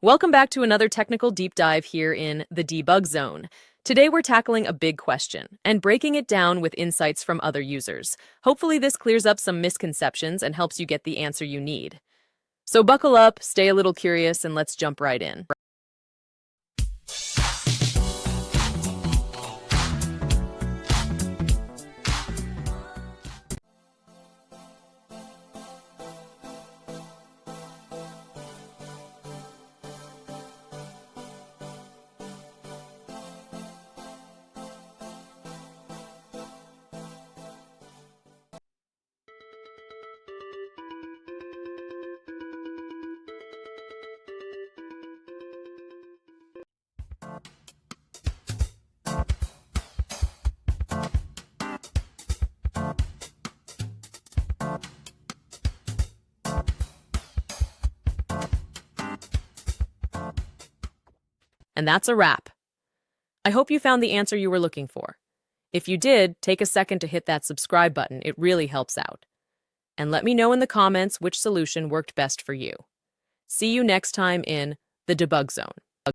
Welcome back to another technical deep dive here in the debug zone. Today we're tackling a big question and breaking it down with insights from other users. Hopefully this clears up some misconceptions and helps you get the answer you need. So buckle up, stay a little curious, and let's jump right in. And that's a wrap. I hope you found the answer you were looking for. If you did, take a second to hit that subscribe button. It really helps out. And let me know in the comments which solution worked best for you. See you next time in the debug zone.